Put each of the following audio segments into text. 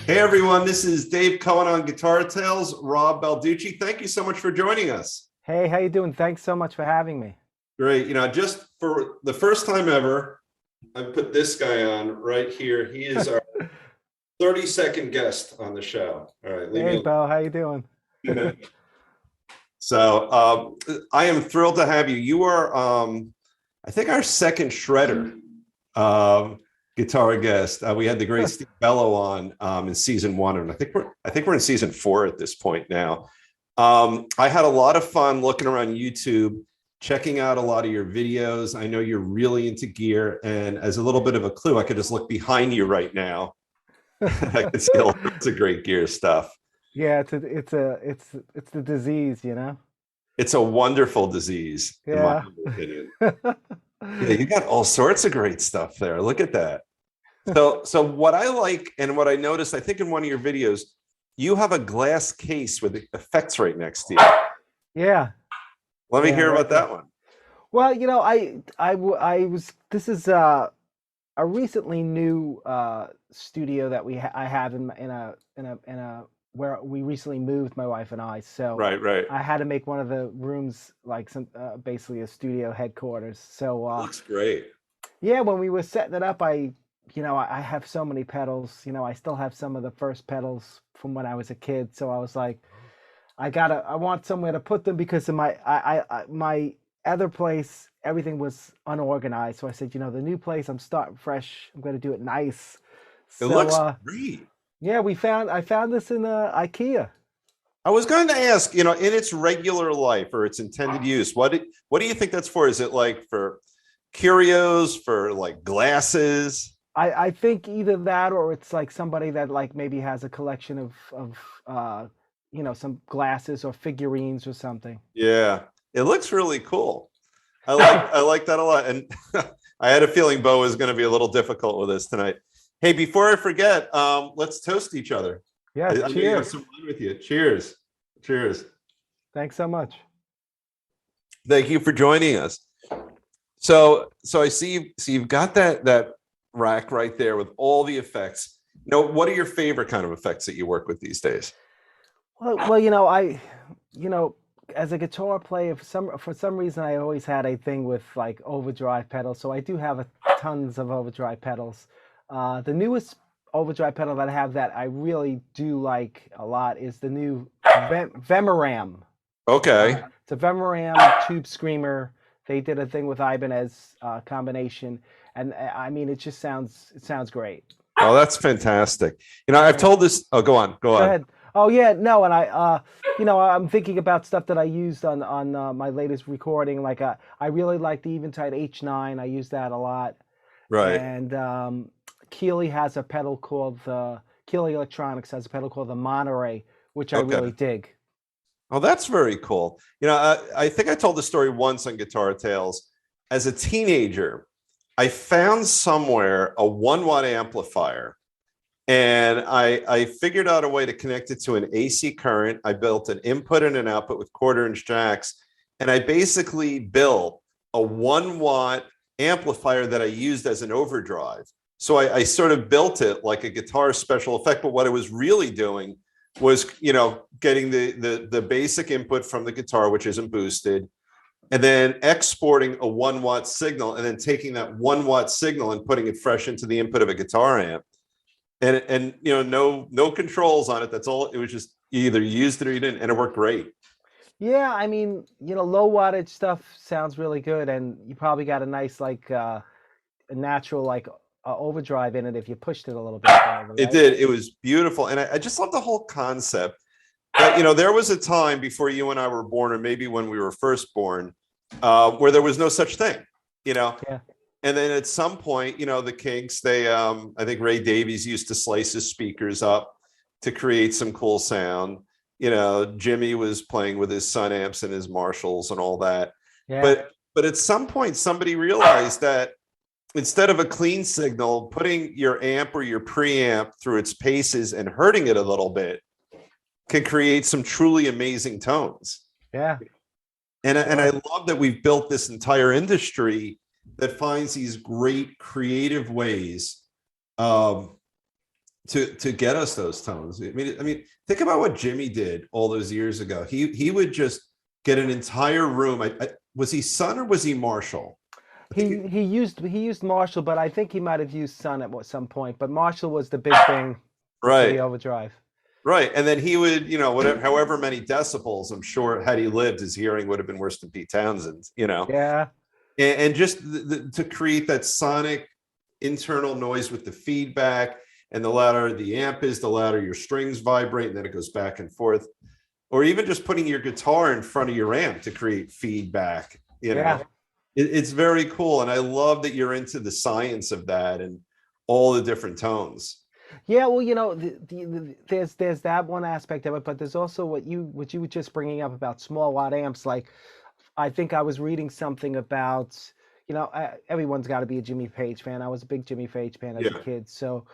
Hey everyone, this is Dave Cohen on Guitar Tales, Rob Balducci. Thank you so much for joining us. Hey, how you doing? Thanks so much for having me. Great. Just for the first time ever, I put this guy on right here. He is our 32nd guest on the show. All right, leave Hey, me Bo, how you doing? alone. I am thrilled to have you. You are, I think, our second shredder guitar guest. We had the great Steve Bello on in season one, and I think we're in season four at this point now. I had a lot of fun looking around YouTube, checking out a lot of your videos. I know you're really into gear, and as a little bit of a clue, I could just look behind you right now. I could see lots of great gear stuff. Yeah, it's the disease, you know? It's a wonderful disease, in my Yeah. humble opinion. Yeah, you got all sorts of great stuff there. Look at that. So what I like and what I noticed, I think in one of your videos, you have a glass case with effects right next to you. Yeah. Let me Yeah, hear right about there. that one. Well, I was this is a recently new studio that I have in a where we recently moved, my wife and I. So Right, right. I had to make one of the rooms like some basically a studio headquarters. So It looks great. yeah, when we were setting it up, I have so many pedals. I still have some of the first pedals from when I was a kid. So I was like, I want somewhere to put them because in my other place, everything was unorganized. So I said, the new place, I'm starting fresh. I'm going to do it nice. It So, looks great. yeah, I found this in IKEA. I was going to ask, in its regular life or its intended use, what do you think that's for? Is it like for curios, for like glasses? I think either that or it's like somebody that like maybe has a collection of some glasses or figurines or something. Yeah, it looks really cool. I like that a lot. And I had a feeling Bo was going to be a little difficult with this tonight. Hey, before I forget, let's toast each other. I Yes, know you have cheers. some wine with you. Cheers. Cheers. Thanks so much. Thank you for joining us. So I see you've got that rack right there with all the effects. What are your favorite kind of effects that you work with these days? Well, you know, as a guitar player, for some reason, I always had a thing with like overdrive pedals. So I do have tons of overdrive pedals. The newest overdrive pedal that I have that I really do like a lot is the new Vemoram. Okay. It's a Vemoram Tube Screamer. They did a thing with Ibanez combination, and I mean, it sounds great. Oh, that's fantastic. I've Yeah. told this. Oh, go on. Go Go on. ahead. Oh yeah, no, and I'm thinking about stuff that I used on my latest recording. Like I really like the Eventide H9. I use that a lot. Right. And Keeley has a pedal called the Keeley Electronics has a pedal called the Monterey, which I really Okay. dig. Oh, that's very cool. I think I told the story once on Guitar Tales. As a teenager, I found somewhere a 1 watt amplifier, and I figured out a way to connect it to an AC current. I built an input and an output with quarter-inch jacks, and I basically built a 1 watt amplifier that I used as an overdrive. So I sort of built it like a guitar special effect, but what I was really doing was, getting the basic input from the guitar, which isn't boosted, and then exporting a 1 watt signal, and then taking that 1 watt signal and putting it fresh into the input of a guitar amp. And no controls on it. That's all. It was just you either used it or you didn't, and it worked great. Yeah, I mean, low wattage stuff sounds really good, and you probably got a nice like a natural like overdrive in it if you pushed it a little bit farther, It right? did. It was beautiful, and I just love the whole concept. But there was a time before you and I were born, or maybe when we were first born, where there was no such thing. You know, Yeah. And then at some point, the Kinks, I think Ray Davies used to slice his speakers up to create some cool sound. Jimmy was playing with his Sun amps and his Marshalls and all that. Yeah. But at some point, somebody realized that instead of a clean signal, putting your amp or your preamp through its paces and hurting it a little bit can create some truly amazing tones. Yeah. And I Sure. love that we've built this entire industry that finds these great creative ways, um, to get us those tones. I mean, think about what Jimmy did all those years ago. He would just get an entire room. Was he Sun or was he Marshall? I think He used Marshall, but I think he might have used Sun at some point. But Marshall was the big thing for the right, overdrive. right. And then he would, whatever, however many decibels, I'm sure had he lived, his hearing would have been worse than Pete Townsend's. Yeah, And just to create that sonic internal noise with the feedback. And the louder the amp is, the louder your strings vibrate, and then it goes back and forth. Or even just putting your guitar in front of your amp to create feedback. yeah. It's very cool. And I love that you're into the science of that and all the different tones. Yeah, well, there's that one aspect of it, but there's also what you were just bringing up about small watt amps. Like, I think I was reading something about, everyone's got to be a Jimmy Page fan. I was a big Jimmy Page fan as a Yeah. kid. So,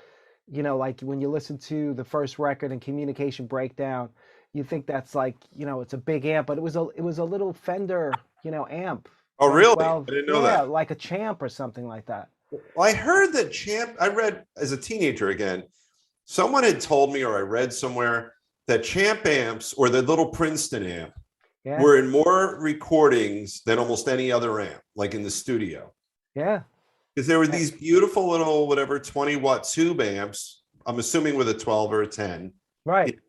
like when you listen to the first record and Communication Breakdown, you think that's like, it's a big amp, but it was a little Fender, amp, Oh, really? I 112, didn't know yeah, that. like a Champ or something like that. Well, I heard that I read as a teenager again, someone had told me, or I read somewhere, that Champ amps or the little Princeton amp Yeah, were in more recordings than almost any other amp, like in the studio. yeah, Because there were eh, these beautiful little, whatever, 20-watt tube amps, I'm assuming with a 12 or a 10, right.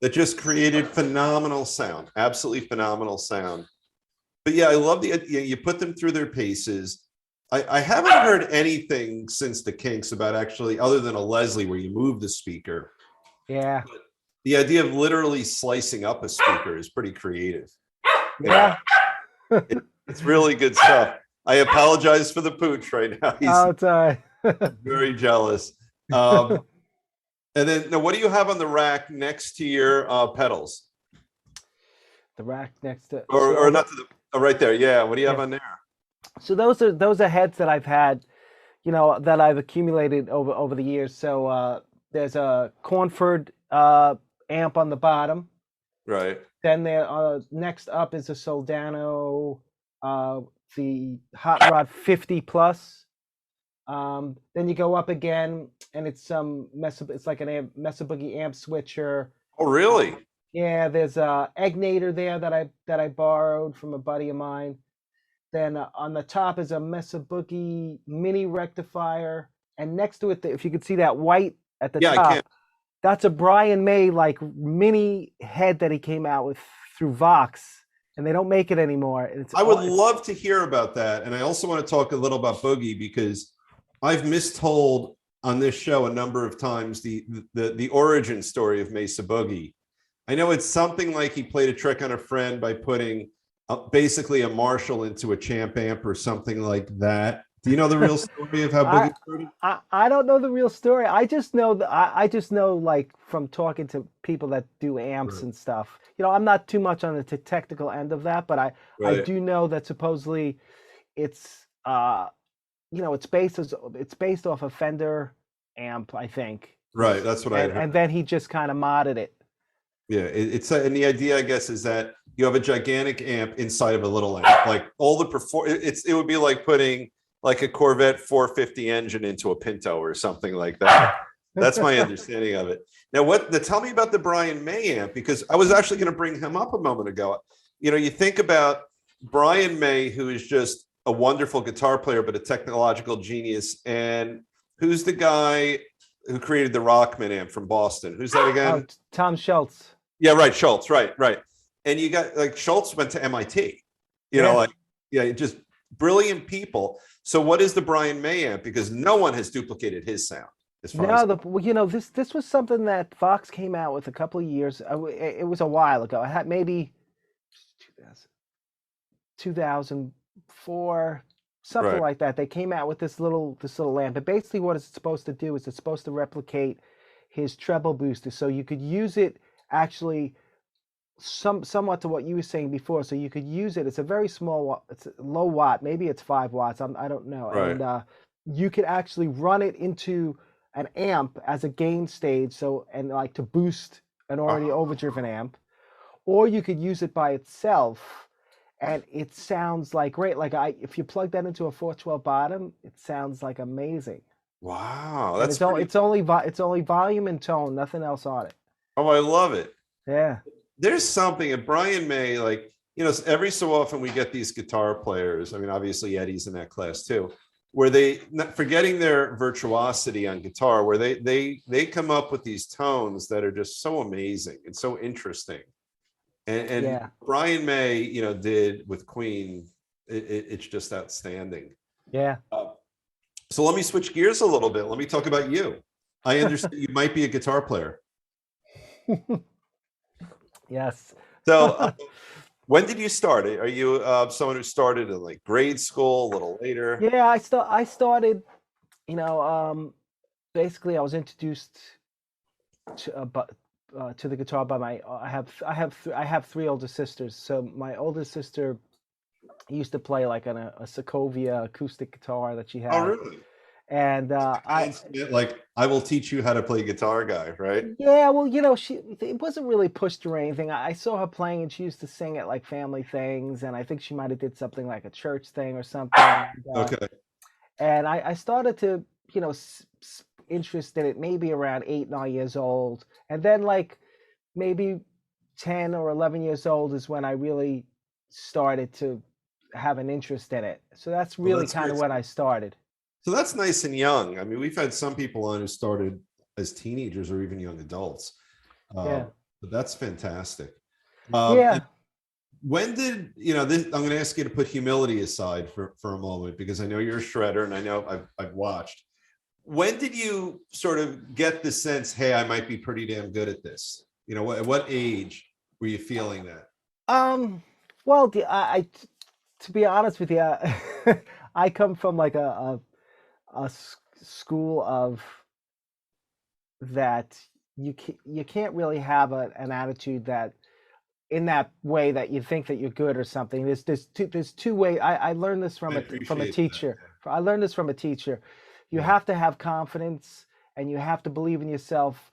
that just created phenomenal sound, absolutely phenomenal sound. But yeah, I love you put them through their paces. I haven't heard anything since the Kinks about actually, other than a Leslie where you move the speaker. Yeah, The idea of literally slicing up a speaker is pretty creative. Yeah, yeah. it's really good stuff. I apologize for the pooch right now. He's Oh, it's very jealous. Um, and then, now, what do you have on the rack next to your pedals, the rack next to or not to the right there? Yeah, what do you have yeah. on there? So those are heads that I've had, that I've accumulated over the years. So there's a Cornford amp on the bottom. Right. Then there next up is a Soldano, the Hot Rod 50 plus. Then you go up again, and it's it's like an Mesa Boogie amp switcher. Oh, really? Yeah, there's a Egnator there that I borrowed from a buddy of mine. Then on the top is a Mesa Boogie mini rectifier, and next to it, if you could see that white at the Yeah, I can. top, that's a Brian May like mini head that he came out with through Vox, and they don't make it anymore. It's I would it's love to hear about that. And I also want to talk a little about Boogie because I've mistold on this show a number of times the origin story of Mesa Boogie. I know it's something like he played a trick on a friend by putting basically a Marshall into a Champ amp or something like that. Do you know the real story of how I, Boogie started? I don't know the real story. I just know that I just know like from talking to people that do amps Right. and stuff. I'm not too much on the technical end of that, but I Right. do know that supposedly it's it's based off a Fender amp, I think, Right. That's what I had and heard. then he just kind of modded it. Yeah, and the idea, I guess, is that you have a gigantic amp inside of a little amp. Like all the it would be like putting like a Corvette 450 engine into a Pinto or something like that. That's my understanding of it. Now, tell me about the Brian May amp, because I was actually going to bring him up a moment ago. You think about Brian May, who is just a wonderful guitar player, but a technological genius. And who's the guy who created the Rockman amp from Boston? Who's that Oh, again? Tom Schultz. Yeah, right. Schultz. Right, right. And you got like Schultz went to MIT. Yeah. Like, yeah, just brilliant people. So what is the Brian May amp? Because no one has duplicated his sound as far as. No, this was something that Fox came out with a couple of years. It was a while ago. I had maybe 2000, 2004, something Right. like that. They came out with this little lamp. But basically, what it's supposed to do is it's supposed to replicate his treble booster, so you could use it actually somewhat to what you were saying before. So you could use it. It's a very small watt. It's a low watt. Maybe it's 5 watts. I don't know. Right. And you could actually run it into an amp as a gain stage. So and like to boost an already Uh, overdriven amp, or you could use it by itself, and it sounds like great. Like if you plug that into a 412 bottom, it sounds like amazing. Wow, And that's pretty. it's only volume and tone, nothing else on it. Oh, I love it. Yeah, There's something at Brian May, like, every so often we get these guitar players. I mean, obviously Eddie's in that class too, where they, not forgetting their virtuosity on guitar, where they come up with these tones that are just so amazing and so interesting. And yeah, Brian May, did with Queen, it's just outstanding. yeah. Uh, so let me switch gears a little bit. Let me talk about you. I understand you might be a guitar player. Yes. So when did you start? Are you someone who started in like grade school, a little later? Yeah, I started, you know, basically I was introduced to the guitar by my I have three older sisters. So my oldest sister used to play like on a Sokovia acoustic guitar that she Oh, had, really? and I Like, I will teach you how to play guitar guy, right? yeah, well, she it wasn't really pushed or anything. I saw her playing, and she used to sing at like family things, and I think she might have did something like a church thing or something. Okay. And I started to, interest in it maybe around 8, 9 years old, and then like maybe 10 or 11 years old is when I really started to have an interest in it. So that's Well, really that's kind great. of when I started. So that's nice and young. I mean, we've had some people on who started as teenagers or even young adults. Yeah, But that's fantastic. And yeah. when did this? I'm going to ask you to put humility aside for a moment because I know you're a shredder and I know I've watched. When did you sort of get the sense, hey, I might be pretty damn good at this? At what age were you feeling that? Um, well, to be honest with you, I come from like school of that you can't really have an attitude that in that way that you think that you're good or something. There's two ways. I learned this I from a appreciate that. teacher. I learned this from a teacher. You Yeah. have to have confidence and you have to believe in yourself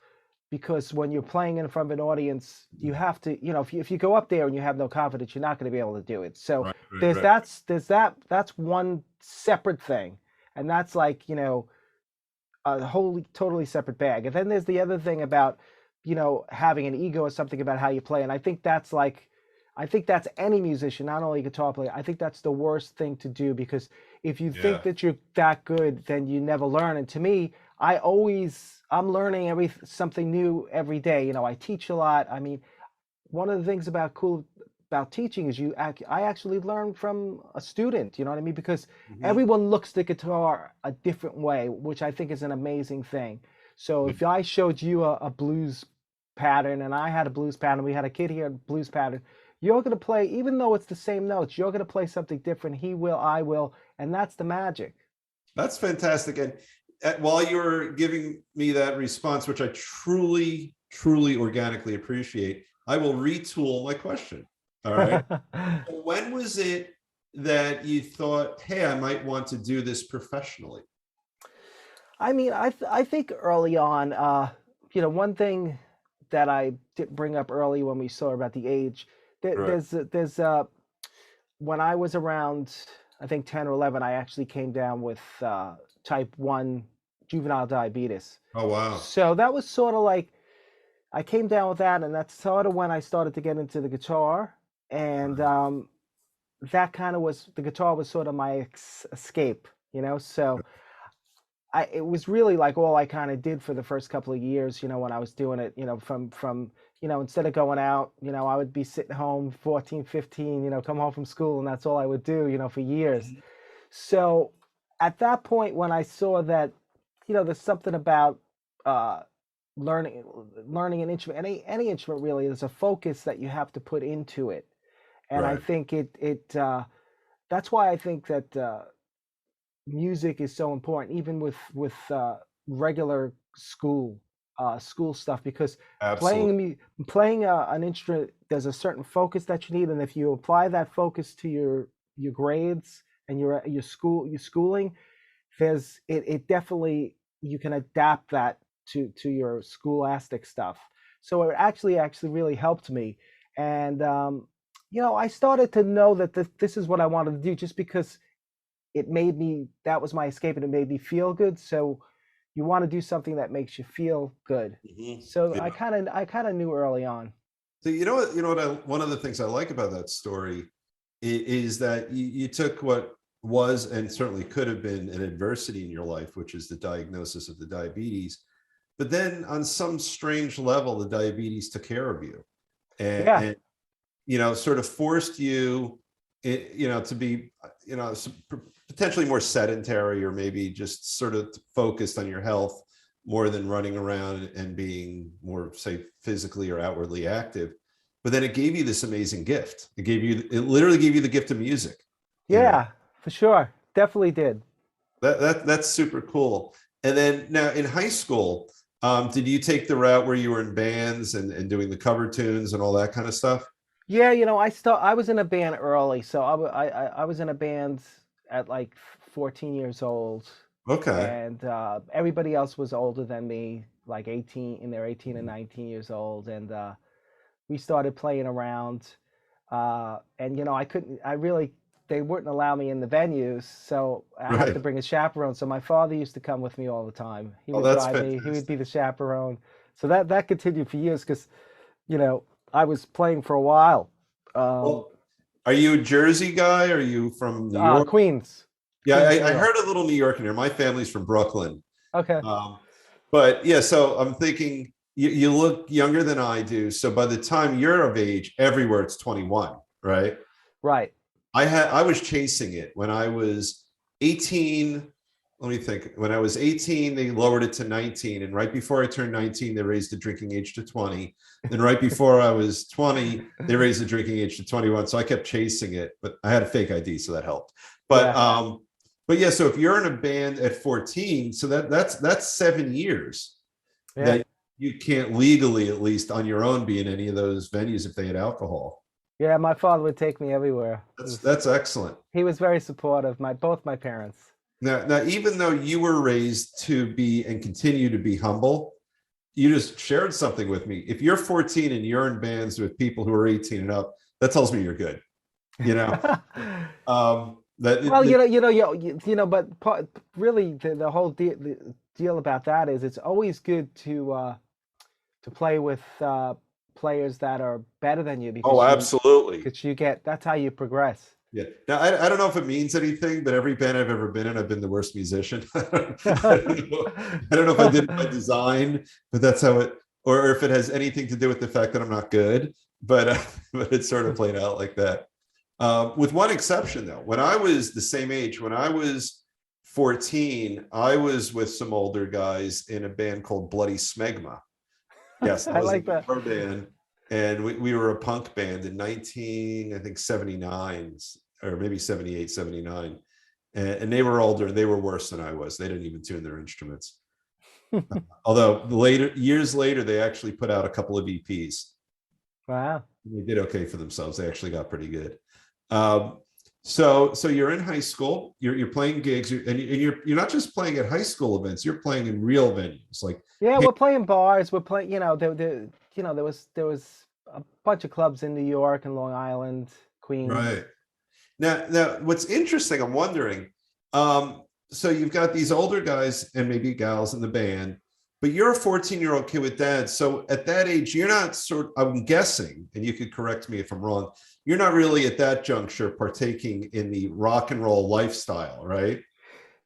because when you're playing in front of an audience, you have to, if you go up there and you have no confidence, you're not going to be able to do it. So Right, right, right. that's one separate thing. And that's like, a wholly totally separate bag. And then there's the other thing about, having an ego or something about how you play. And I think that's any musician, not only a guitar player. I think that's the worst thing to do because if you think Yeah. that you're that good, then you never learn. And to me, I'm learning something new every day. I teach a lot. I mean, one of the things about teaching is I actually learn from a student, you know what I mean? Because Mhm. everyone looks at the guitar a different way, which I think is an amazing thing. So Yeah. if I showed you a blues pattern and I had a blues pattern, we had a kid here, a blues pattern, you're going to play, even though it's the same notes, you're going to play something different. He will, I will, and that's the magic. That's fantastic. And while you were giving me that response, which I truly, truly organically appreciate, I will retool my question. All right. When was it that you thought, hey, I might want to do this professionally? I mean, I think early on, one thing that I did bring up early when we saw about the age, Right. when I was around, I think 10 or 11, I actually came down with type 1 juvenile diabetes. Oh, wow. So that was sort of like I came down with that, and that's sort of when I started to get into the guitar, and that kind of was the guitar was sort of my escape, So it was really like all I kind of did for the first couple of years, when I was doing it, from instead of going out, I would be sitting home 14, 15, come home from school and that's all I would do, for years. So at that point when I saw that, there's something about uh learning an instrument, any instrument really, there's a focus that you have to put into it. And I Right. think that's why I think that music is so important, even with regular school stuff, because Absolutely. playing an instrument, there's a certain focus that you need, and if you apply that focus to your grades and your schooling, it definitely you can adapt that to your scholastic stuff. So it actually really helped me, and I started to know that this is what I wanted to do, just because that was my escape and it made me feel good. So you want to do something that makes you feel good. So Yeah. I kind of knew early on. So one of the things I like about that story is that you took what was and certainly could have been an adversity in your life, which is the diagnosis of the diabetes. But then on some strange level, the diabetes took care of you Yeah. and sort of forced you, to be, potentially more sedentary or maybe just sort of focused on your health more than running around and being more, say, physically or outwardly active. But then it gave you this amazing gift. It literally gave you the gift of music. You know, Yeah, for sure. Definitely did. that's super cool. And then now in high school, did you take the route where you were in bands and doing the cover tunes and all that kind of stuff? Yeah, I was in a band early, so I was in a band at like 14 years old, Okay. and everybody else was older than me, like 18, in their 18 and 19 years old, and we started playing around, and I really, they wouldn't allow me in the venues, so I had to Right. bring a chaperone. So my father used to come with me all the time. He Oh, would that's drive me, he would fantastic. be the chaperone. So that continued for years because you know, I was playing for a while. Um, Well, are you a Jersey guy? Are you from New York? Queens, Yeah, Queens, New I York. heard a little New York in here. My family's from Brooklyn. Okay, Um, but yeah, so I'm thinking you look younger than I do. So by the time you're of age, everywhere it's 21, right? right. I was chasing it when I was 18. Let me think. When I was 18, they lowered it to 19. And right before I turned 19, they raised the drinking age to 20. Then right before I was 20, they raised the drinking age to 21. So I kept chasing it, but I had a fake ID, so that helped. But Yeah, um, but yeah, so if you're in a band at 14, so that's 7 years yeah, that you can't legally, at least on your own, be in any of those venues if they had alcohol. yeah. My father would take me everywhere. That's excellent. He was very supportive. Both my parents. Now, even though you were raised to be and continue to be humble, you just shared something with me. If you're 14 and you're in bands with people who are 18 and up, that tells me you're good. You know, Well, but really, the whole deal about that is it's always good to play with players that are better than you oh, absolutely. because you get that's how you progress. Yeah. Now, I don't know if it means anything, but every band I've ever been in, I've been the worst musician. I don't know if I did it by design, but that's how it, or if it has anything to do with the fact that I'm not good, but it sort of played out like that. With one exception, though, when I was the same age, when I was 14, I was with some older guys in a band called Bloody Smegma. Yes, I I was in like that. a band, and we were a punk band in 19, I think 79 or maybe 78, 79. And they were older and they were worse than I was. They didn't even tune their instruments. Although years later, they actually put out a couple of EPs. Wow. They did okay for themselves. They actually got pretty good. Um, so you're in high school, you're playing gigs, and you're not just playing at high school events, you're playing in real venues like. Yeah, we're playing bars. We're playing. There was a bunch of clubs in New York and Long Island, Queens. Right. Now, what's interesting, I'm wondering, so you've got these older guys and maybe gals in the band, but you're a 14-year-old kid with dad. So at that age, you're not I'm guessing, and you could correct me if I'm wrong, you're not really at that juncture partaking in the rock and roll lifestyle, right?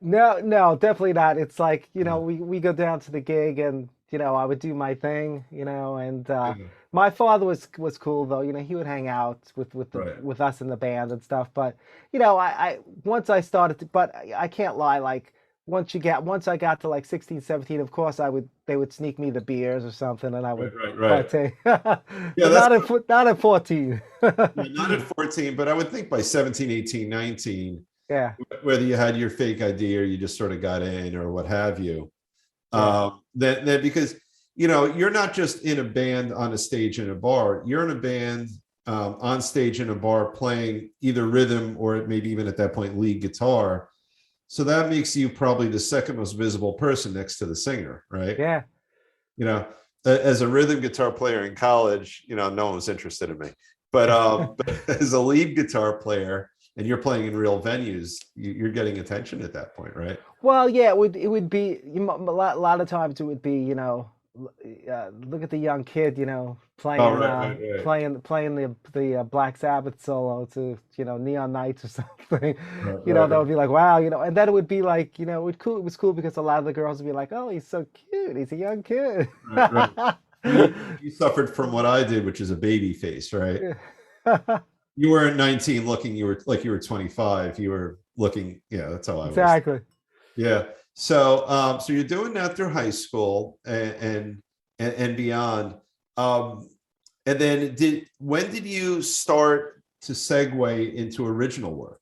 No, no, definitely not. It's like, Yeah. we go down to the gig and, I would do my thing, and Yeah. my father was cool though. He would hang out Right. with us in the band and stuff. But, I once I started to, but I can't lie, like once I got to like 16, 17, of course they would sneak me the beers or something and I would Right. partake. Yeah, But that's not at 14. yeah, not at 14, but I would think by 17, 18, 19, Yeah, whether you had your fake ID or you just sort of got in or what have you. yeah. That because you're not just in a band on a stage in a bar. You're in a band on stage in a bar playing either rhythm or maybe even at that point lead guitar. So that makes you probably the second most visible person next to the singer, right? Yeah. You know, as a rhythm guitar player in college, no one was interested in me. But as a lead guitar player, and you're playing in real venues, you're getting attention at that point, right? Well, yeah, it would be a lot of times it would be, look at the young kid, Oh, playing right, right, right. playing the Black Sabbath solo to Neon Nights or something. Right, right, That right. would be like, wow, and then it would be like, it was cool because a lot of the girls would be like, oh, he's so cute, he's a young kid. Right, right. You suffered from what I did, which is a baby face, right? You weren't 19 looking, you were like you were 25. You were looking, yeah, that's how I was. Exactly. Yeah. So you're doing that through high school and beyond. Um, and then when did you start to segue into original work?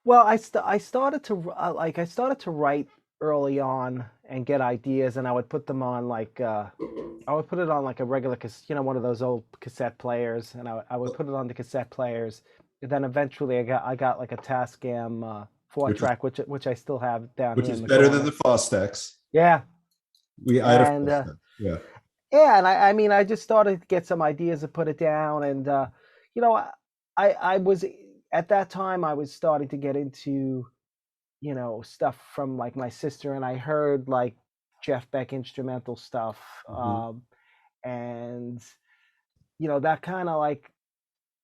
Well, I started to I started to write early on and get ideas, and I would put them on I would put it on like a regular, one of those old cassette players, and I would put it on the cassette players. And then eventually I got like a Tascam four Which is track, which I still have down which here is in the better than corner. the Fostex. Yeah, I had a and Fostex. Yeah. yeah, and I mean I just started to get some ideas to put it down, and you know I was at that time I was starting to get into stuff from like my sister, and I heard like Jeff Beck instrumental stuff, Mhm. and that kind of like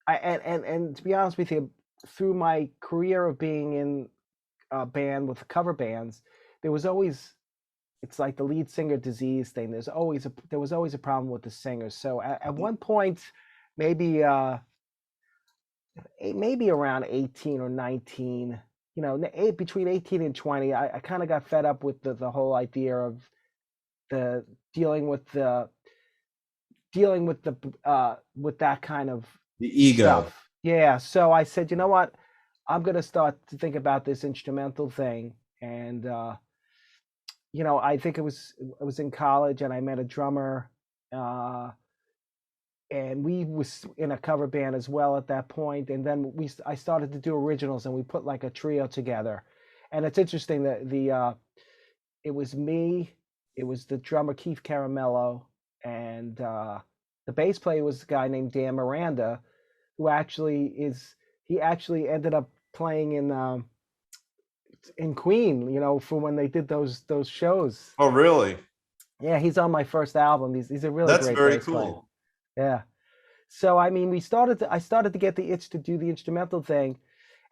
and to be honest with you, through my career of being in a band with cover bands, there was always it's like the lead singer disease thing. There was always a problem with the singers. So at one point, maybe maybe around 18 or 19, between 18 and 20, I kind of got fed up with the whole idea of the dealing with the with that kind of The ego. stuff. Yeah, so I said, you know what? I'm gonna start to think about this instrumental thing, and I think it was in college, and I met a drummer, uh, and we was in a cover band as well at that point, and then I started to do originals, and we put like a trio together, and it's interesting that it was me, it was the drummer Keith Caramello, and the bass player was a guy named Dan Miranda, who he actually ended up playing in Queen, for when they did those shows. Oh, really? Yeah, he's on my first album. He's a really That's great very bass player. cool. Yeah. So I mean, I started to get the itch to do the instrumental thing,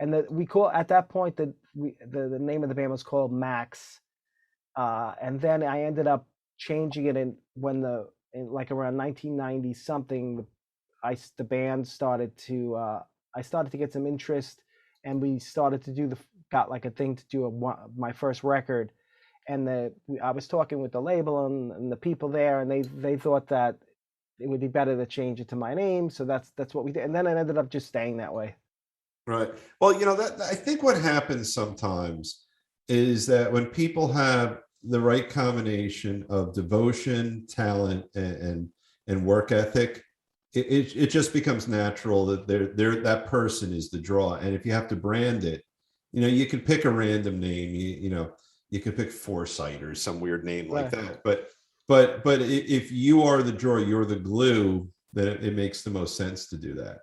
and that we call at that point that the name of the band was called Max, and then I ended up changing it like around 1990 something. The band started to I started to get some interest, and we started to got like a thing to do my first record, and I was talking with the label and the people there, and they thought that it would be better to change it to my name, so that's what we did, and then it ended up just staying that way. Right. Well, that I think what happens sometimes is that when people have the right combination of devotion, talent, and work ethic, it just becomes natural that that person is the draw. And if you have to brand it, you can pick a random name. You can pick Foresight or some weird name like Right. that. But if you are the draw, you're the glue, then it makes the most sense to do that.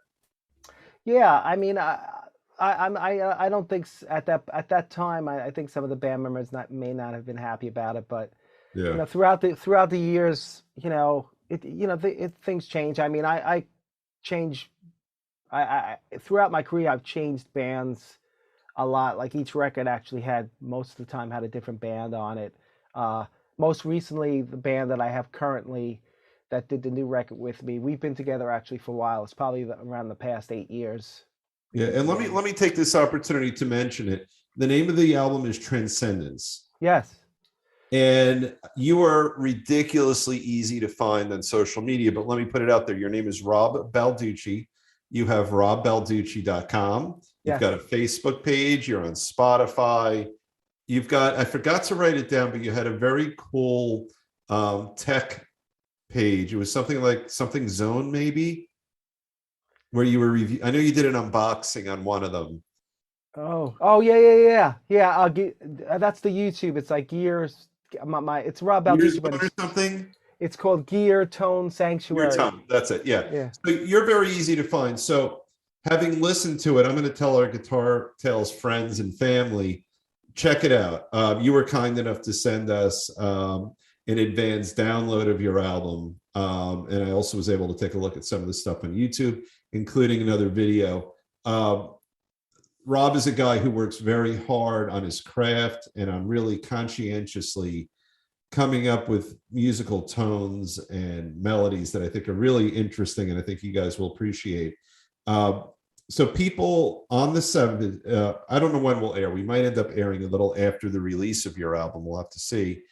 Yeah, I mean, I don't think at that time I think some of the band members may not have been happy about it, but Yeah. throughout the years, things change. I mean, I change. Throughout my career, I've changed bands a lot. Like each record actually had most of the time had a different band on it. Uh, Most recently, the band that I have currently that did the new record with me, we've been together actually for a while. It's probably around the past 8 years we've Yeah, been and together. let me take this opportunity to mention it. The name of the album is Transcendence, Yes. and you are ridiculously easy to find on social media. But let me put it out there: your name is Rob Balducci. You have robbalducci.com. You've Yes. got a Facebook page. You're on Spotify. You've got, I forgot to write it down, but you had a very cool tech page. It was something like something zone, maybe, where you were review. I know you did an unboxing on one of them. Oh, yeah, yeah, yeah, yeah. I'll get that's the YouTube. It's like Gears. It's Rob Years Balducci, but or something. it's called Gear Tone Your Sanctuary. tongue. That's it. Yeah. Yeah. So you're very easy to find. So having listened to it, I'm going to tell our Guitar Tales friends and family, check it out. You were kind enough to send us an advanced download of your album. And I also was able to take a look at some of the stuff on YouTube, including another video. Rob is a guy who works very hard on his craft and on really conscientiously coming up with musical tones and melodies that I think are really interesting, and I think you guys will appreciate. So people on the 7th, I don't know when we'll air. We might end up airing a little after the release of your album. We'll have to see,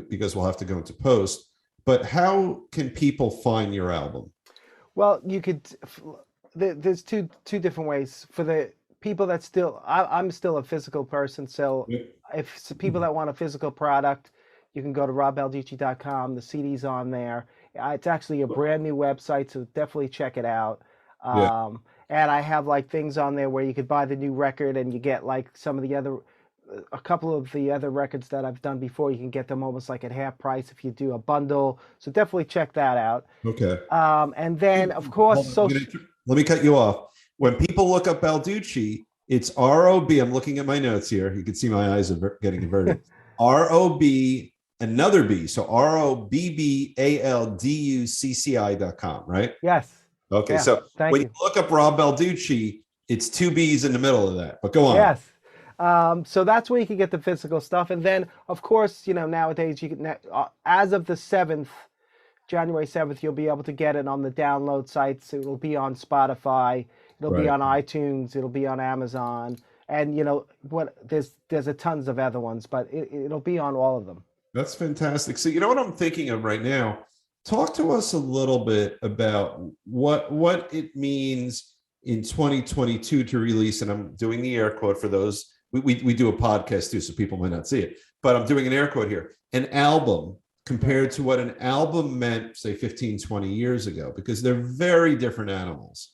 because we'll have to go into post. But how can people find your album? Well, you could. There's two different ways for the people that still. I'm still a physical person, so if it's people that want a physical product, you can go to robbalducci.com. The CD's on there. It's actually a brand new website, so definitely check it out. Yeah. And I have like things on there where you could buy the new record and you get like some of the other, a couple of the other records that I've done before. You can get them almost like at half price if you do a bundle. So definitely check that out. Okay. And then of course, let me cut you off. When people look up Balducci, it's R-O-B. I'm looking at my notes here. You can see my eyes are getting averted. R-O-B, another B. So ROBBALDUCCI.com, right? yes. Okay. Yeah, So when you look up Rob Balducci, it's two B's in the middle of that. But go on. Yes. So that's where you can get the physical stuff. And then, of course, nowadays, you can, as of the 7th, January 7th, you'll be able to get it on the download sites. It'll be on Spotify. It'll be on iTunes. It'll be on Amazon. And, there's a tons of other ones, but it'll be on all of them. That's fantastic. So you know what I'm thinking of right now? Talk to us a little bit about what it means in 2022 to release, and I'm doing the air quote for those. We do a podcast too, so people might not see it, but I'm doing an air quote here. An album compared to what an album meant, say, 15, 20 years ago, because they're very different animals.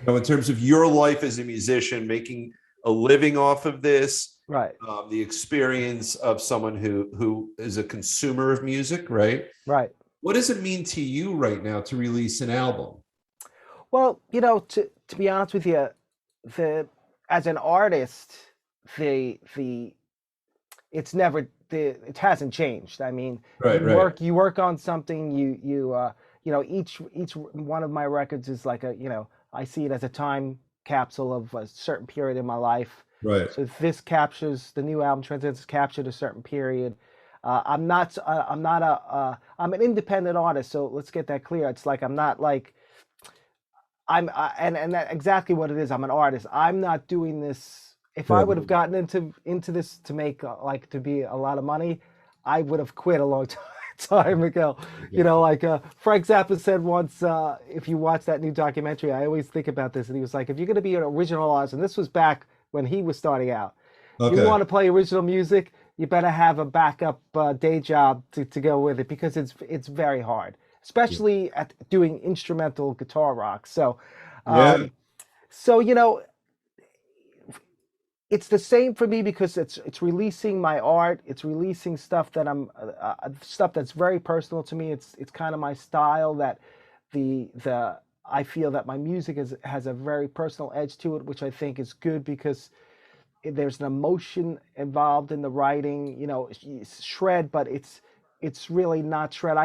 In terms of your life as a musician, making a living off of this, right? The experience of someone who is a consumer of music, right? Right. What does it mean to you right now to release an album? Well, to be honest with you, as an artist, it hasn't changed. I mean, you work on something. Each one of my records is like I see it as a time capsule of a certain period in my life. Right. So this captures the new album. Transcendence captured a certain period. I'm an independent artist, so let's get that clear. It's like I'm not like and that's exactly what it is. I'm an artist. I'm not doing this. If I would have gotten into this to make to be a lot of money, I would have quit a long time ago. Frank Zappa said once, if you watch that new documentary, I always think about this, and he was like, if you're going to be an original artist, and this was back when he was starting out, you want to play original music, you better have a backup day job to go with it, because it's very hard, especially at doing instrumental guitar rock. So, it's the same for me, because it's releasing my art. It's releasing stuff that stuff that's very personal to me. It's kind of my style that I feel that my music has a very personal edge to it, which I think is good, because there's an emotion involved in the writing. It's shred, but it's really not shred.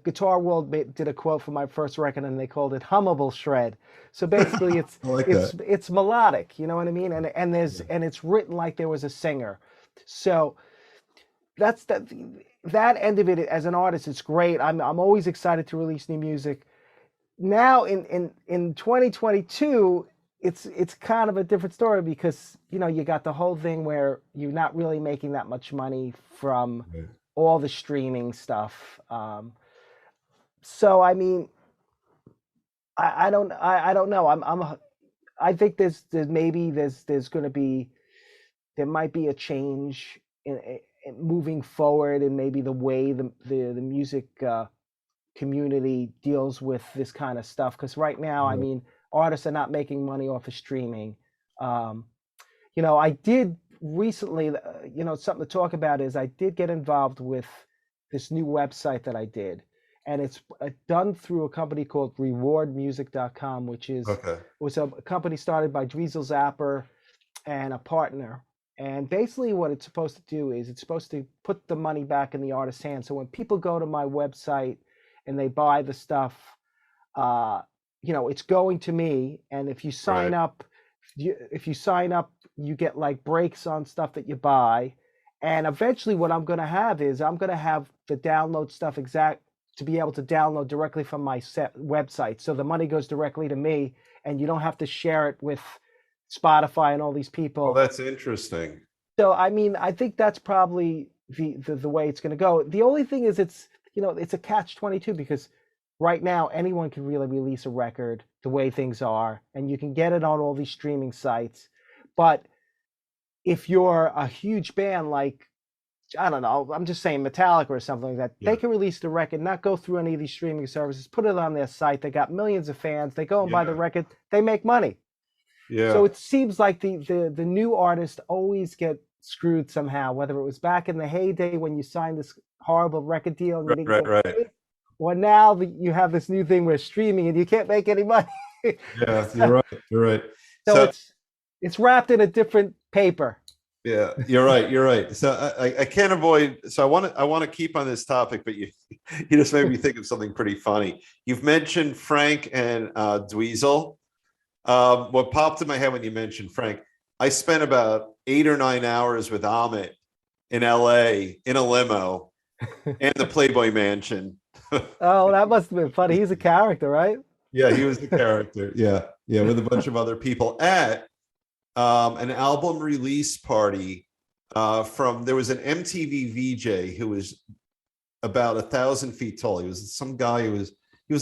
Guitar World did a quote for my first record, and they called it hummable shred. So basically, it's melodic. You know what I mean? And it's written like there was a singer. So that's that end of it. As an artist, it's great. I'm always excited to release new music. Now in 2022. It's kind of a different story, because you got the whole thing where you're not really making that much money from all the streaming stuff. So I mean, I don't know. I think there might be a change in moving forward, and maybe the way the music community deals with this kind of stuff. Because right now, I mean, artists are not making money off of streaming. I did recently, something to talk about is I did get involved with this new website that I did. and it's done through a company called rewardmusic.com, which Okay. was a company started by Dweezil Zapper and a partner. And basically what it's supposed to do is it's supposed to put the money back in the artist's hands. So when people go to my website and they buy the stuff, it's going to me. And if you sign up, you get like breaks on stuff that you buy. And eventually what I'm going to have is I'm going to have the download stuff to be able to download directly from my website. So the money goes directly to me and you don't have to share it with Spotify and all these people. Oh, that's interesting. So, I mean, I think that's probably the way it's going to go. The only thing is it's a catch-22 because right now anyone can really release a record the way things are, and you can get it on all these streaming sites. But if you're a huge band like, I don't know, I'm just saying Metallica or something like that, they can release the record, not go through any of these streaming services, put it on their site. They got millions of fans. They go and buy the record. They make money. Yeah. So it seems like the new artists always get screwed somehow, whether it was back in the heyday when you signed this horrible record deal and you didn't get paid, or now you have this new thing where streaming and you can't make any money. Yeah, you're right. You're right. So it's wrapped in a different paper. Yeah, you're right. You're right. So I can't avoid. So I want to keep on this topic, but you just made me think of something pretty funny. You've mentioned Frank and Dweezil. What popped in my head when you mentioned Frank, I spent about 8 or 9 hours with Amit in LA in a limo and the Playboy Mansion. Oh, that must have been funny. He's a character, right? Yeah, he was the character. Yeah, with a bunch of other people at an album release party there was an MTV VJ who was about 1,000 feet tall. He was some guy he was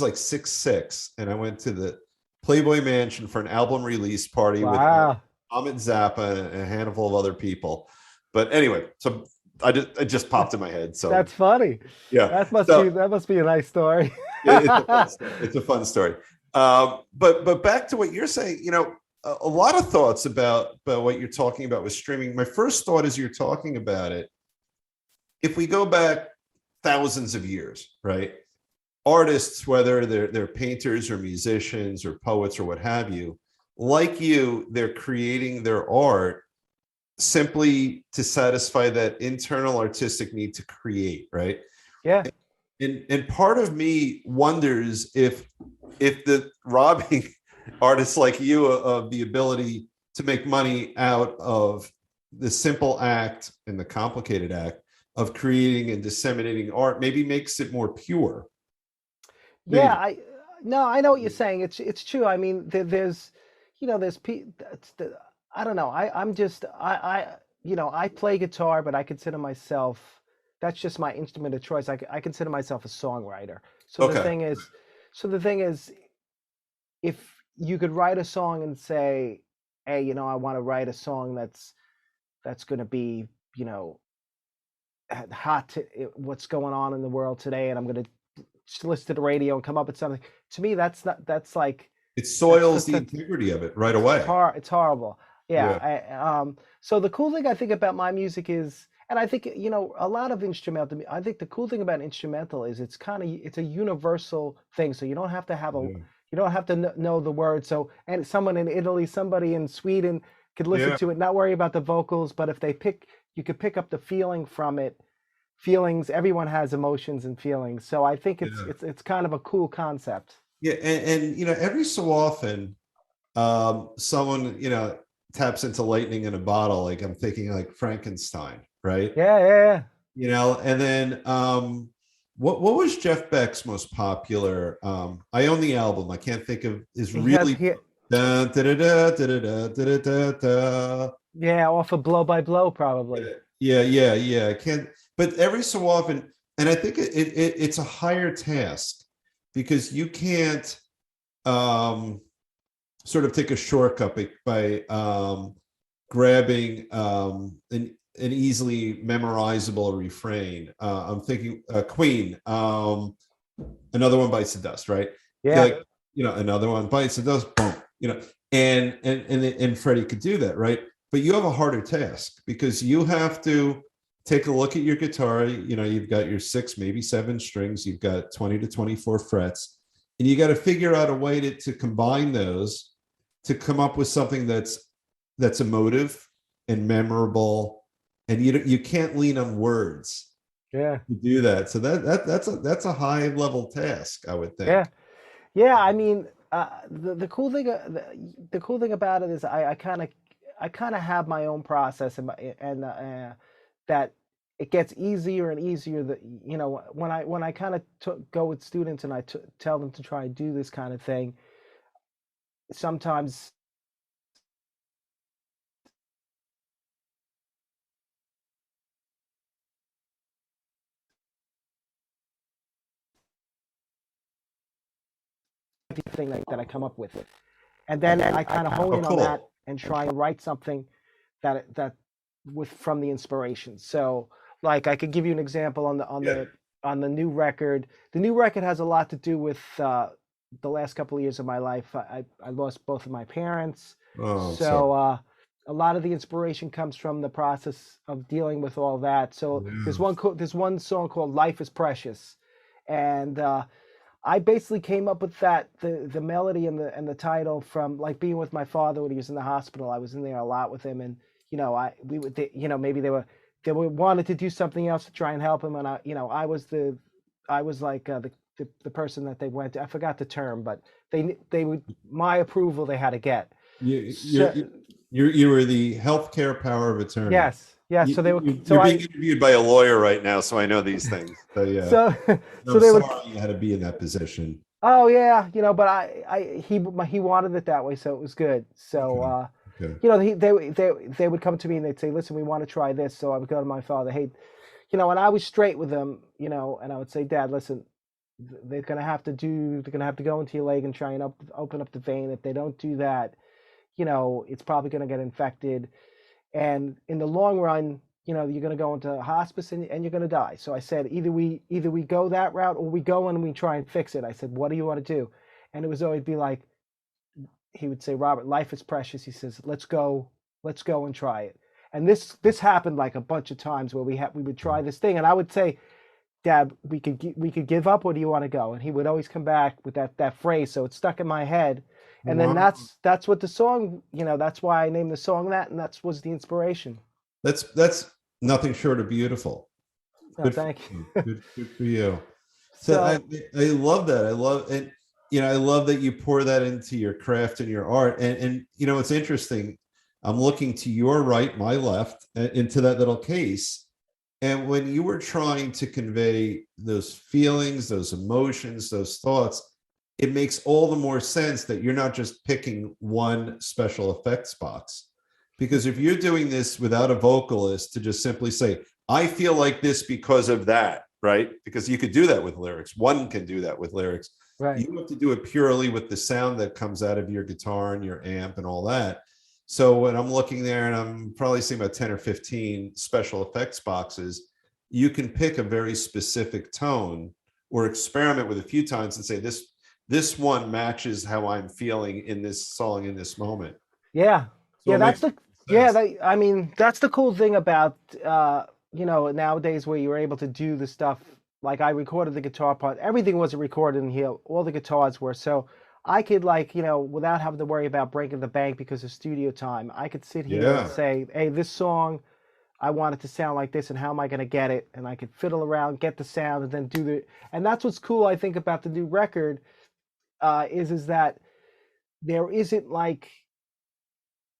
like 6'6", and I went to the Playboy Mansion for an album release party with Amit Zappa and a handful of other people. But anyway, so it just popped in my head. So that's funny. Yeah, that must be a nice story. It's a fun story. But back to what you're saying, a lot of thoughts about what you're talking about with streaming. My first thought as you're talking about it, if we go back thousands of years, right? Artists, whether they're painters or musicians or poets or what have you, like you, they're creating their art simply to satisfy that internal artistic need to create, right? Yeah. And part of me wonders if the robbing artists like you of the ability to make money out of the simple act and the complicated act of creating and disseminating art maybe makes it more pure. Yeah, I know what you're saying. It's true. I mean, there's I don't know. I play guitar, but I consider myself, that's just my instrument of choice. I consider myself a songwriter. So the thing is, if you could write a song and say, hey, I want to write a song that's going to be, hot to what's going on in the world today, and I'm going to listen to the radio and come up with something. To me, that's like it soils the integrity of it right away. It's horrible. Yeah. So the cool thing I think about my music is, and I think a lot of instrumental. I think the cool thing about instrumental is it's a universal thing. So you don't have to have you don't have to know the words. So and someone in Italy, somebody in Sweden could listen to it, not worry about the vocals. But if you could pick up the feeling from it. Feelings. Everyone has emotions and feelings. So I think it's kind of a cool concept. Yeah, and every so often, someone taps into lightning in a bottle. Like I'm thinking like Frankenstein, right? Yeah. And then what was Jeff Beck's most popular? I own the album. I can't think of his really. Yeah, off of Blow by Blow, probably. Yeah. I can't. But every so often, and I think it's a higher task because you can't sort of take a shortcut by grabbing an easily memorizable refrain. I'm thinking Queen, Another One Bites the Dust, right? Yeah. Like, Another One Bites the Dust, boom, and Freddie could do that, right? But you have a harder task because you have to take a look at your guitar. You've got your 6, maybe 7 strings. You've got 20 to 24 frets, and you got to figure out a way to combine those to come up with something that's emotive and memorable. And you can't lean on words Yeah. to do that. So that's a high level task, I would think. Yeah. Yeah, I mean, the cool thing, the cool thing about it is I kind of have my own process, and that it gets easier and easier. That when I kind of go with students and tell them to try and do this kind of thing, sometimes the thing that I come up with, and then I kind of hone Oh, in on that cool. and try and write something that with from the inspiration. So like I could give you an example Yeah. on the new record. The new record has a lot to do with the last couple of years of my life. I lost both of my parents, Oh, sorry. so a lot of the inspiration comes from the process of dealing with all that. So Yeah. there's one song called "Life Is Precious," and I basically came up with the melody and the title from like being with my father when he was in the hospital. I was in there a lot with him, and we would maybe they wanted to do something else to try and help him, and I was like the person that they went to. I forgot the term, but they would my approval they had to get. You, you're, So you were the healthcare power of attorney. yes, yes. So they were so You're being I interviewed by a lawyer right now, so I know these things. So yeah, so so I'm they would. sorry you had to be in that position. Oh yeah, but he wanted it that way, so it was good. So Okay. Okay. they would come to me and they'd say, "Listen, we want to try this." So I would go to my father, "Hey, and I was straight with them, and I would say, "Dad, listen, they're gonna have to go into your leg and try and open up the vein. If they don't do that, it's probably gonna get infected, and in the long run, you're going to go into hospice and you're going to die." So I said, either we go that route or we go and we try and fix it. I said, "What do you want to do?" And it was always be like, he would say, "Robert, life is precious." He says, let's go and try it." And this happened like a bunch of times where we would try this thing, and I would say, "Dad, we could give up, or do you want to go?" And he would always come back with that phrase, so it stuck in my head. And then Wow. that's what the song, that's why I named the song that, and that was the inspiration. That's nothing short of beautiful. No, Good for thank you. you. Good for you. So I So I love that. I love and I love that you pour that into your craft and your art. And it's interesting. I'm looking to your right, my left, into that little case. And when you were trying to convey those feelings, those emotions, those thoughts, it makes all the more sense that you're not just picking one special effects box. Because if you're doing this without a vocalist to just simply say, I feel like this because of that, right? Because you could do that with lyrics. One can do that with lyrics. right. You have to do it purely with the sound that comes out of your guitar and your amp and all that. So when I'm looking there and I'm probably seeing about 10 or 15 special effects boxes, you can pick a very specific tone or experiment with a few times and say, this one matches how I'm feeling in this song in this moment. Yeah. So Yeah, it makes yeah, sense. I mean, that's the cool thing about nowadays where you're able to do the stuff like I recorded the guitar part. Everything wasn't recorded in here. All the guitars were. So I could like, without having to worry about breaking the bank because of studio time, I could sit here and Yeah. say, "Hey, this song I want it to sound like this, and how am I going to get it?" And I could fiddle around, get the sound, and then and that's what's cool, I think, about the new record, is that there isn't like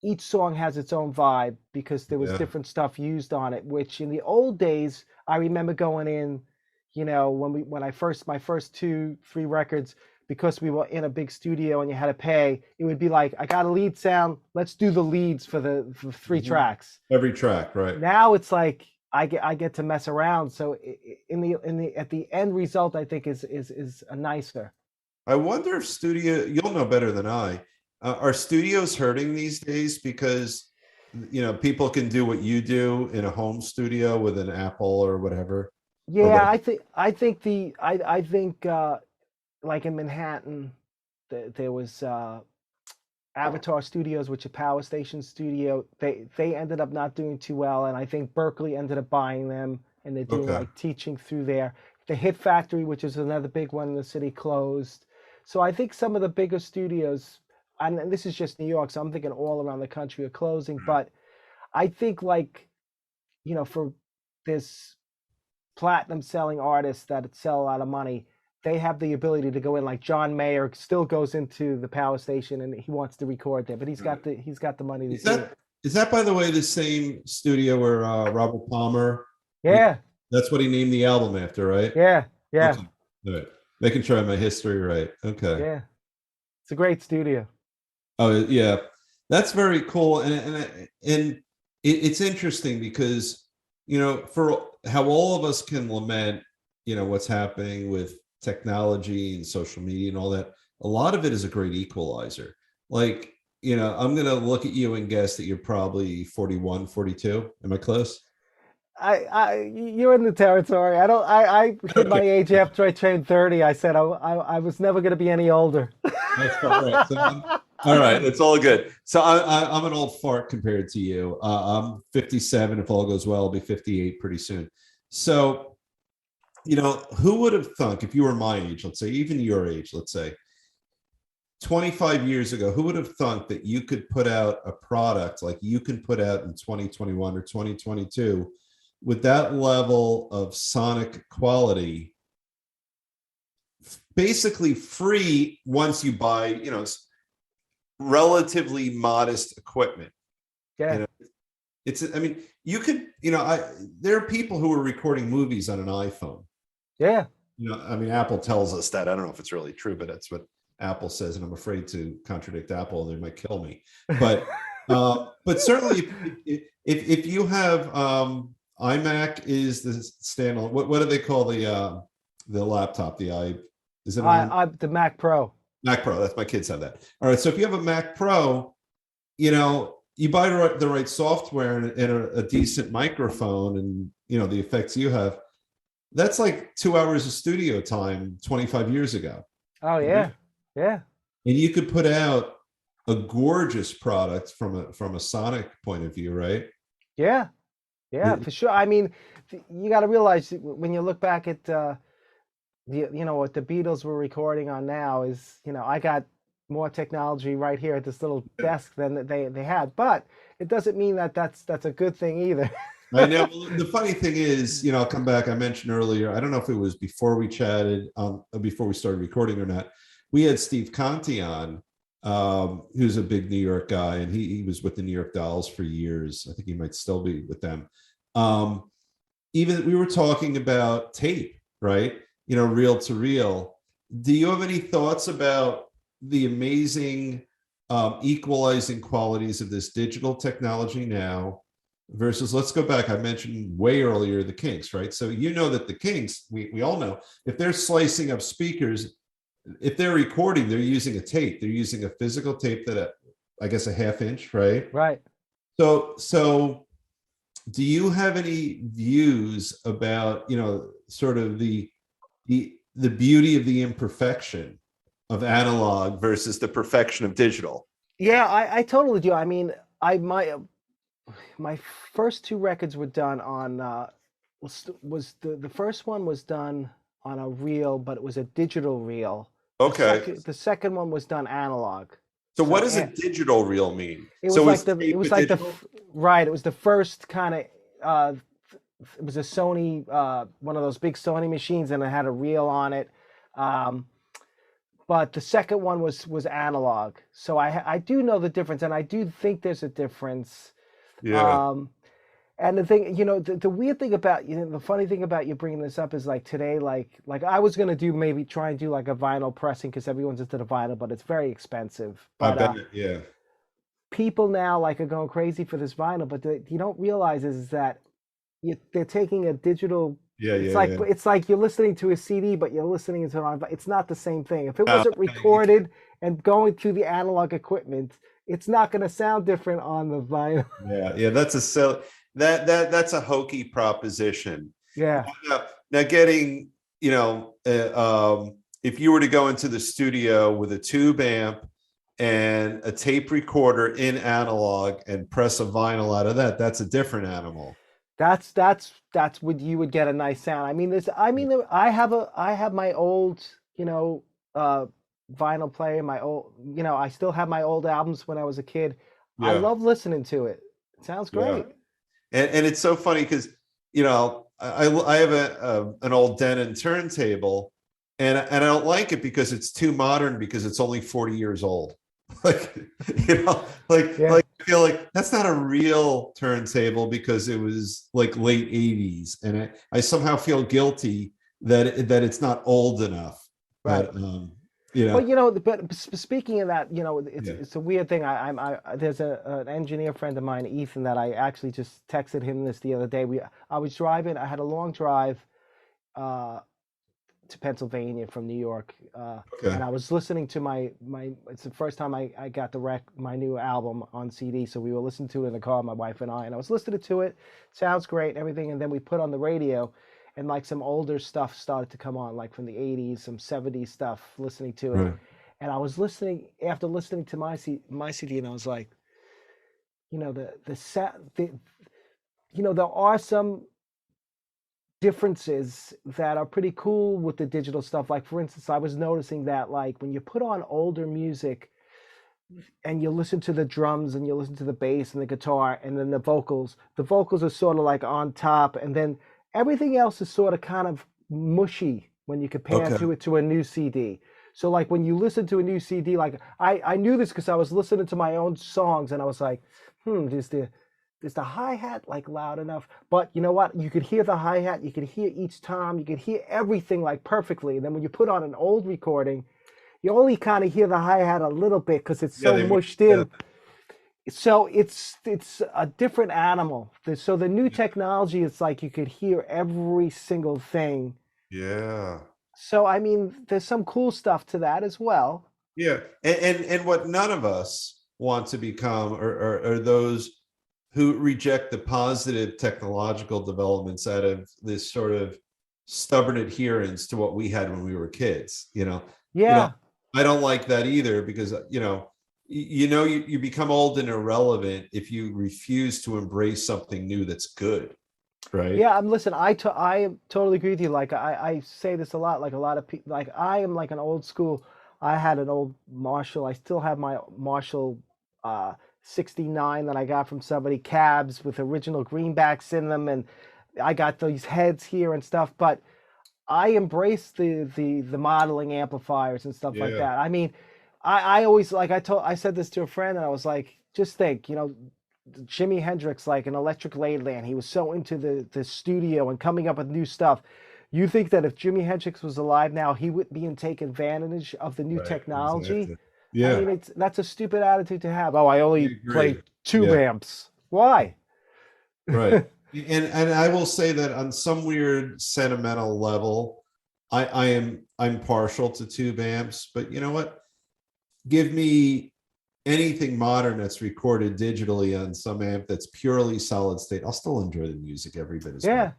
each song has its own vibe because there was Yeah. different stuff used on it, which in the old days I remember going in, when I first my first 2 3 records, because we were in a big studio and you had to pay, it would be like, I got a lead sound, let's do the leads for the for 3 tracks. Every track, right? Now it's like I get to mess around, so in the at the end result, I think is a nicer. I wonder if you'll know better than I, are studios hurting these days because, people can do what you do in a home studio with an Apple or whatever, or Yeah, what? I think like in Manhattan, there was Avatar Studios, which is a Power Station studio, they ended up not doing too well, and I think Berkeley ended up buying them, and they're doing Okay. like teaching through there. The Hit Factory, which is another big one in the city, closed. So I think some of the bigger studios, and this is just New York, so I'm thinking all around the country are closing. But I think like, for this platinum selling artists that sell a lot of money, they have the ability to go in. Like John Mayer still goes into the Power Station and he wants to record there, but he's got the money to do it. Is that, by the way, the same studio where Robert Palmer? Yeah. That's what he named the album after, right? Yeah. Yeah. Okay. All right. Making sure I have my history right. Okay. Yeah. It's a great studio. Oh yeah, that's very cool, and it's interesting because for how all of us can lament what's happening with technology and social media and all that. A lot of it is a great equalizer. Like I'm gonna look at you and guess that you're probably 41, 42. Am I close? You're in the territory. I hit my age after I turned 30. I said I was never going to be any older. That's all right. So all right, it's all good. So I'm an old fart compared to you. I'm 57. If all goes well, I'll be 58 pretty soon. So, who would have thunk, if you were my age, let's say, even your age, let's say, 25 years ago, who would have thunk that you could put out a product like you can put out in 2021 or 2022 with that level of sonic quality, basically free once you buy, relatively modest equipment. Yeah. I mean, you could, there are people who are recording movies on an iPhone. Yeah. I mean, Apple tells us that. I don't know if it's really true, but that's what Apple says, and I'm afraid to contradict Apple. They might kill me. But but certainly, if you have iMac is the standalone. What do they call the laptop? Is it the Mac Pro? Mac Pro. That's my kids have that. All right. So if you have a Mac Pro, you buy the right software and a decent microphone, and the effects you have. That's like 2 hours of studio time 25 years ago. Oh yeah, yeah. And you could put out a gorgeous product from a sonic point of view, right? Yeah. Yeah, for sure. I mean, you got to realize when you look back at what the Beatles were recording on now is, I got more technology right here at this little desk than they had, but it doesn't mean that that's a good thing either. I know. The funny thing is, I'll come back. I mentioned earlier, I don't know if it was before we chatted, before we started recording or not. We had Steve Conti on, who's a big New York guy, and he was with the New York Dolls for years. I think he might still be with them. Even we were talking about tape, right? Reel to reel. Do you have any thoughts about the amazing equalizing qualities of this digital technology now versus, let's go back, I mentioned way earlier, the Kinks, right? So that the Kinks, we all know, if they're slicing up speakers, if they're recording, they're using a tape. They're using a physical tape that I guess a half inch, right? Right. So do you have any views about, sort of the beauty of the imperfection of analog versus the perfection of digital? Yeah, I totally do. I mean, my first two records were done on was the first one was done on a reel, but it was a digital reel. Okay. The second one was done analog. So what does a digital reel mean? It was it was the first kind of it was a Sony one of those big Sony machines, and it had a reel on it. But the second one was analog. So I do know the difference, and I do think there's a difference. Yeah. And the thing, the weird thing about, the funny thing about you bringing this up is like today, like I was going to try and do like a vinyl pressing because everyone's into the vinyl, but it's very expensive. But, I bet, yeah. People now like are going crazy for this vinyl, but you don't realize is that they're taking a digital. It's like you're listening to a CD, but you're listening to it. It's not the same thing. If it wasn't recorded and going through the analog equipment, it's not going to sound different on the vinyl. Yeah, that's a silly. That's a hokey proposition. Yeah. Now getting, if you were to go into the studio with a tube amp and a tape recorder in analog and press a vinyl out of that, that's a different animal. That's what you would get a nice sound. I mean, I have my old, vinyl player, my old, I still have my old albums when I was a kid. I Yeah. love listening to it. It sounds great. And it's so funny because, I have an old Denon turntable, and I don't like it because it's too modern, because it's only 40 years old. Like, like I feel like that's not a real turntable, because it was like late 80s, and I somehow feel guilty that it's not old enough. Right. But but speaking of that, it's a weird thing. There's an engineer friend of mine, Ethan, that I actually just texted him this the other day. I was driving. I had a long drive to Pennsylvania from New York, and I was listening to my. It's the first time I got to my new album on CD. So we were listening to it in the car, my wife and I was listening to it. Sounds great and everything, and then we put on the radio. And like some older stuff started to come on, like from the 80s, some 70s stuff, listening to it. Right. And I was after listening to my CD, and I was like, there are some differences that are pretty cool with the digital stuff. Like, for instance, I was noticing that, like, when you put on older music and you listen to the drums and you listen to the bass and the guitar and then the vocals are sort of like on top, and then everything else is sort of kind of mushy when you compare to a new CD. So like when you listen to a new CD, like I knew this because I was listening to my own songs, and I was like, is the hi-hat like loud enough? But you know what? You could hear the hi-hat, you could hear each tom, you could hear everything like perfectly. And then when you put on an old recording, you only kind of hear the hi-hat a little bit because it's so mushed in. So it's a different animal. So the new technology, it's like you could hear every single thing. Yeah. So I mean, there's some cool stuff to that as well. Yeah, and what none of us want to become are those who reject the positive technological developments out of this sort of stubborn adherence to what we had when we were kids. Yeah. I don't like that either, because you become old and irrelevant if you refuse to embrace something new that's good, right? Yeah, listen, I totally agree with you. Like I say this a lot. Like a lot of people, like I am like an old school. I had an old Marshall. I still have my Marshall 69 that I got from somebody, cabs with original greenbacks in them, and I got these heads here and stuff. But I embrace the modeling amplifiers and stuff like that. I mean, I always, like I said this to a friend, and I was like, just think, Jimi Hendrix, like an Electric Ladyland, he was so into the studio and coming up with new stuff. You think that if Jimi Hendrix was alive now, he wouldn't be take advantage of the new technology? Exactly. Yeah, I mean, that's a stupid attitude to have. Oh, I only play tube amps. Why? Right. And I will say that on some weird sentimental level, I'm partial to tube amps, but you know what? Give me anything modern that's recorded digitally on some amp that's purely solid state. I'll still enjoy the music every bit as much,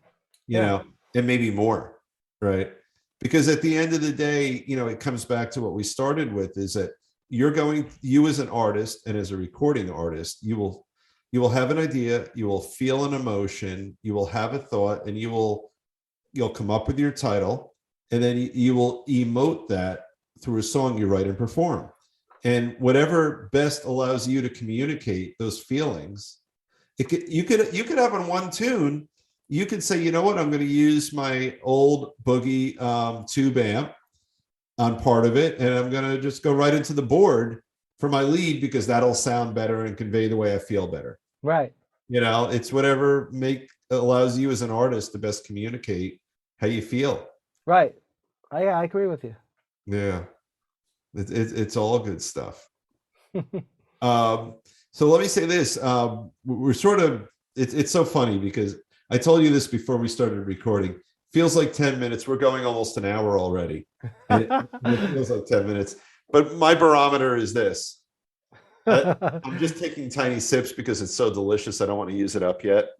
and maybe more, right? Because at the end of the day, it comes back to what we started with, is that you as an artist and as a recording artist, you will have an idea, you will feel an emotion, you will have a thought, and you'll come up with your title, and then you will emote that through a song you write and perform. And whatever best allows you to communicate those feelings, you could have on one tune, you could say, you know what, I'm going to use my old boogie tube amp on part of it, and I'm going to just go right into the board for my lead, because that'll sound better and convey the way I feel better. Right. It's whatever allows you as an artist to best communicate how you feel. Right. I agree with you. Yeah. It's all good stuff. So let me say this. We're sort of, it's so funny because I told you this before we started recording. Feels like 10 minutes. We're going almost an hour already. And it feels like 10 minutes. But my barometer is this. I'm just taking tiny sips because it's so delicious. I don't want to use it up yet.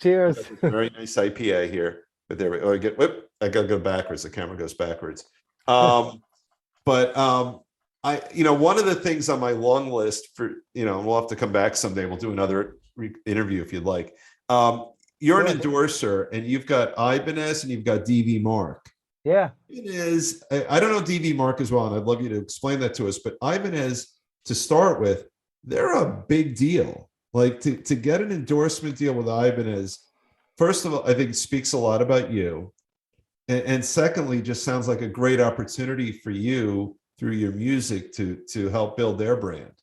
Cheers. Very nice IPA here. But there we go. I got to go backwards. The camera goes backwards. But One of the things on my long list for, we'll have to come back someday. We'll do another interview if you'd like. You're an endorser, and you've got Ibanez and you've got DV Mark. Yeah. It is. I don't know DV Mark as well, and I'd love you to explain that to us. But Ibanez, to start with, they're a big deal. Like to get an endorsement deal with Ibanez, first of all, I think speaks a lot about you. And secondly, just sounds like a great opportunity for you through your music to help build their brand.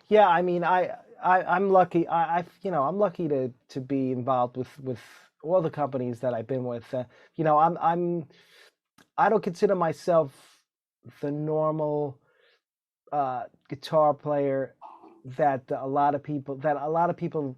Yeah, I mean, I'm lucky. I'm lucky to be involved with all the companies that I've been with. I don't consider myself the normal guitar player that a lot of people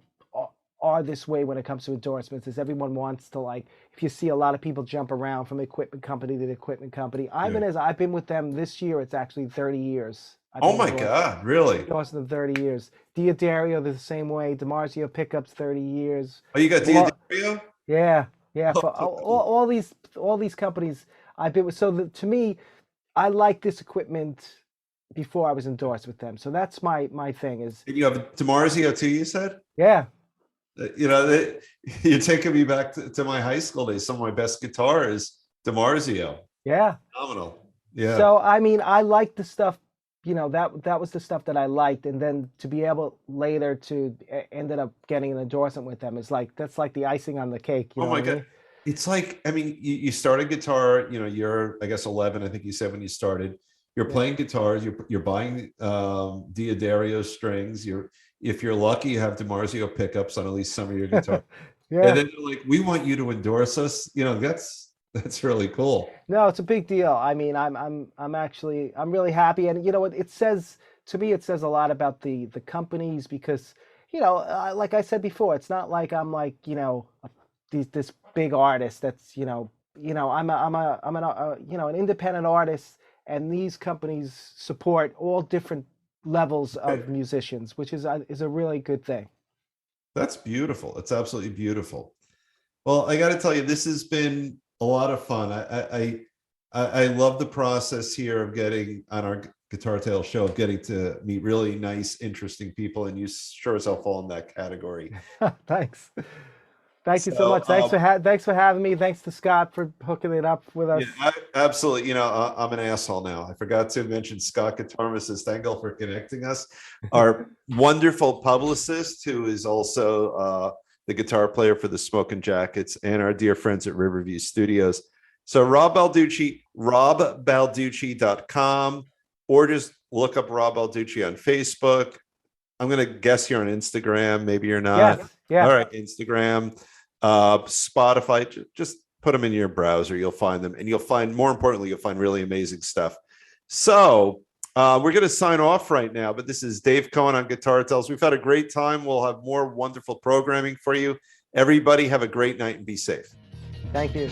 are this way when it comes to endorsements. Is everyone wants to, like, if you see a lot of people jump around from equipment company to equipment company. I've been with them this year. It's actually 30 years. Oh my God, really? Endorsed them 30 years. Diadario the same way. DiMarzio pickups 30 years. Oh, you got Diadario? Yeah. For all these companies I've been with. So to me, I like this equipment before I was endorsed with them. So that's my thing is. And you have DiMarzio too, you said? Yeah. You're taking me back to my high school days. Some of my best guitar is DiMarzio. Yeah. Phenomenal. Yeah. So, I mean, I like the stuff, that was the stuff that I liked. And then to be able later to ended up getting an endorsement with them is like, that's like the icing on the cake. You know my God. I mean? It's like, you started guitar, you're, I guess, 11, I think you said when you started. You're playing guitars, you're buying Diadario strings, if you're lucky, you have DiMarzio pickups on at least some of your guitars. Yeah. And then they're like, we want you to endorse us. That's really cool. No, it's a big deal. I mean, I'm really happy. And it says, to me, it says a lot about the companies because, like I said before, it's not like I'm like, this big artist that's, I'm an independent artist, and these companies support all different levels of musicians, which is a really good thing. That's beautiful. It's absolutely beautiful. Well, I got to tell you, this has been a lot of fun. I love the process here of getting on our Guitar Tales show, of getting to meet really nice, interesting people, and you sure as hell fall in that category. Thanks. Thank you so much. Thanks for having me. Thanks to Scott for hooking it up with us. Yeah, absolutely. I'm an asshole now. I forgot to mention Scott Guitarist Stengel for connecting us. Our wonderful publicist, who is also the guitar player for the Smoking Jackets, and our dear friends at Riverview Studios. So Rob Balducci, robbalducci.com, or just look up Rob Balducci on Facebook. I'm going to guess you're on Instagram. Maybe you're not. Yes. Yeah. All right. Instagram, Spotify, just put them in your browser. You'll find them. And more importantly, you'll find really amazing stuff. So we're going to sign off right now, but this is Dave Cohen on Guitar Tales. We've had a great time. We'll have more wonderful programming for you. Everybody have a great night and be safe. Thank you.